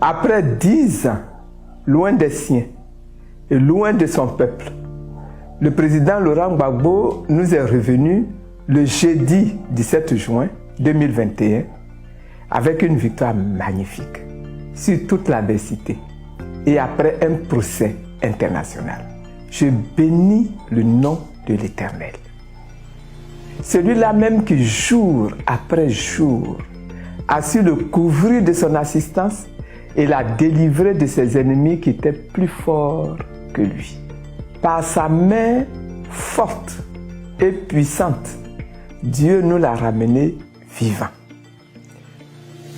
Après 10 ans, loin des siens et loin de son peuple, le président Laurent Gbagbo nous est revenu le jeudi 17 juin 2021 avec une victoire magnifique sur toute l'adversité et après un procès international. Je bénis le nom de l'Éternel. Celui-là même qui, jour après jour, a su le couvrir de son assistance et l'a délivré de ses ennemis qui étaient plus forts que lui. Par sa main forte et puissante, Dieu nous l'a ramené vivant.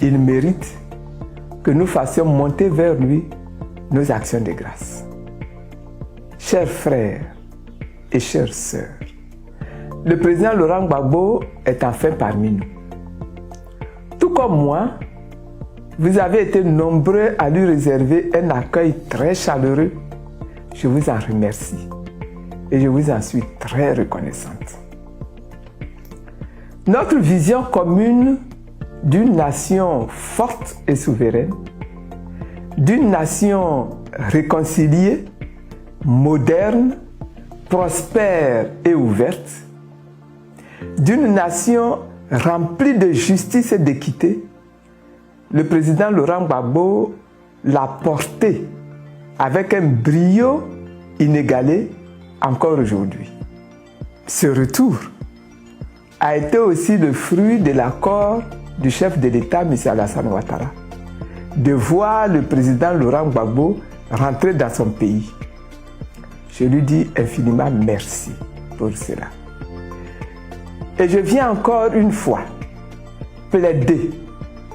Il mérite que nous fassions monter vers lui nos actions de grâce. Chers frères et chères sœurs, le président Laurent Gbagbo est enfin parmi nous. Tout comme moi, vous avez été nombreux à lui réserver un accueil très chaleureux. Je vous en remercie et je vous en suis très reconnaissante. Notre vision commune d'une nation forte et souveraine, d'une nation réconciliée, moderne, prospère et ouverte, d'une nation remplie de justice et d'équité, le président Laurent Gbagbo l'a porté avec un brio inégalé encore aujourd'hui. Ce retour a été aussi le fruit de l'accord du chef de l'État, M. Alassane Ouattara, de voir le président Laurent Gbagbo rentrer dans son pays. Je lui dis infiniment merci pour cela. Et je viens encore une fois plaider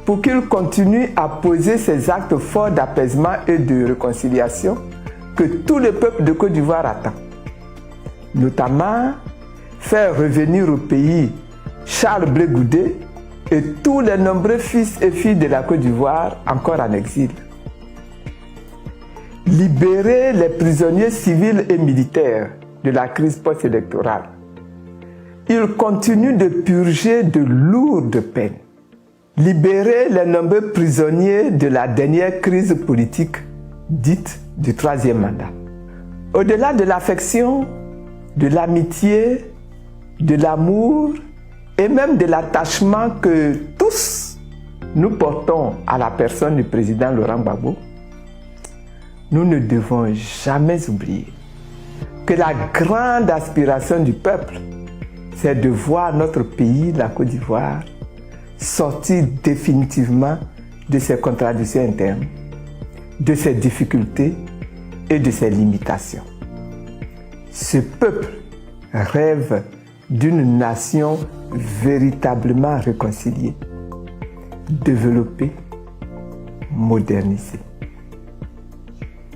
pour qu'il continue à poser ces actes forts d'apaisement et de réconciliation que tout le peuple de Côte d'Ivoire attend. Notamment, faire revenir au pays Charles Blé Goudé et tous les nombreux fils et filles de la Côte d'Ivoire encore en exil. Libérer les prisonniers civils et militaires de la crise post-électorale. Il continue de purger de lourdes peines. Libérer les nombreux prisonniers de la dernière crise politique dite du troisième mandat. Au-delà de l'affection, de l'amitié, de l'amour et même de l'attachement que tous nous portons à la personne du président Laurent Gbagbo, nous ne devons jamais oublier que la grande aspiration du peuple, c'est de voir notre pays, la Côte d'Ivoire, sortir définitivement de ses contradictions internes, de ses difficultés et de ses limitations. Ce peuple rêve d'une nation véritablement réconciliée, développée, modernisée.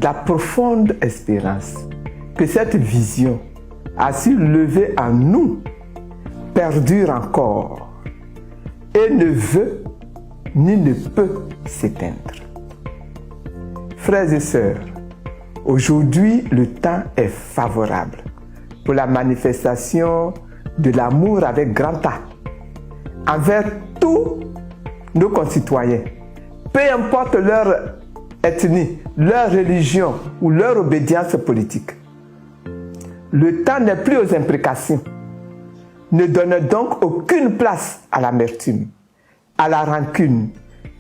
La profonde espérance que cette vision a su lever en nous perdure encore et ne veut ni ne peut s'éteindre. Frères et sœurs, aujourd'hui le temps est favorable pour la manifestation de l'amour avec grand A envers tous nos concitoyens, peu importe leur ethnie, leur religion ou leur obédience politique. Le temps n'est plus aux imprécations. Ne donne donc aucune place à l'amertume, à la rancune,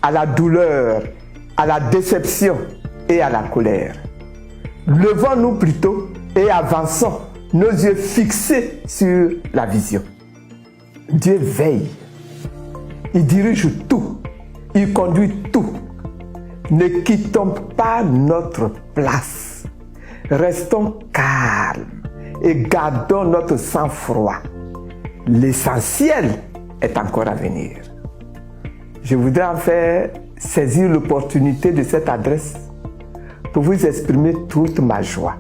à la douleur, à la déception et à la colère. Levons-nous plutôt et avançons, nos yeux fixés sur la vision. Dieu veille. Il dirige tout. Il conduit tout. Ne quittons pas notre place. Restons calmes et gardons notre sang-froid. L'essentiel est encore à venir. Je voudrais en fait saisir l'opportunité de cette adresse pour vous exprimer toute ma joie,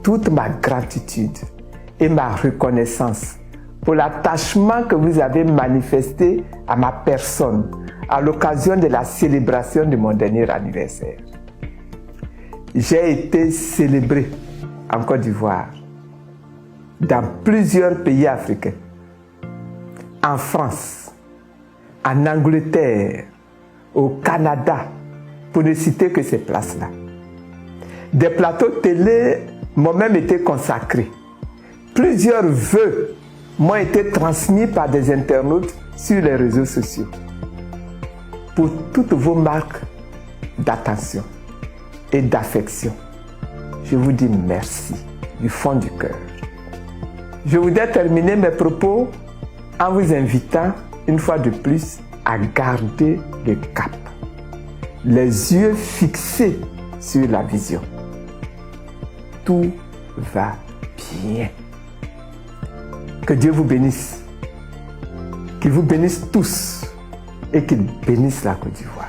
toute ma gratitude et ma reconnaissance pour l'attachement que vous avez manifesté à ma personne à l'occasion de la célébration de mon dernier anniversaire. J'ai été célébré en Côte d'Ivoire, dans plusieurs pays africains, en France, en Angleterre, au Canada pour ne citer que ces places-là. Des plateaux télé m'ont même été consacrés. Plusieurs vœux m'ont été transmis par des internautes sur les réseaux sociaux. Pour toutes vos marques d'attention et d'affection, je vous dis merci du fond du cœur. Je voudrais terminer mes propos en vous invitant une fois de plus à garder le cap, les yeux fixés sur la vision. Tout va bien. Que Dieu vous bénisse, qu'il vous bénisse tous et qu'il bénisse la Côte d'Ivoire.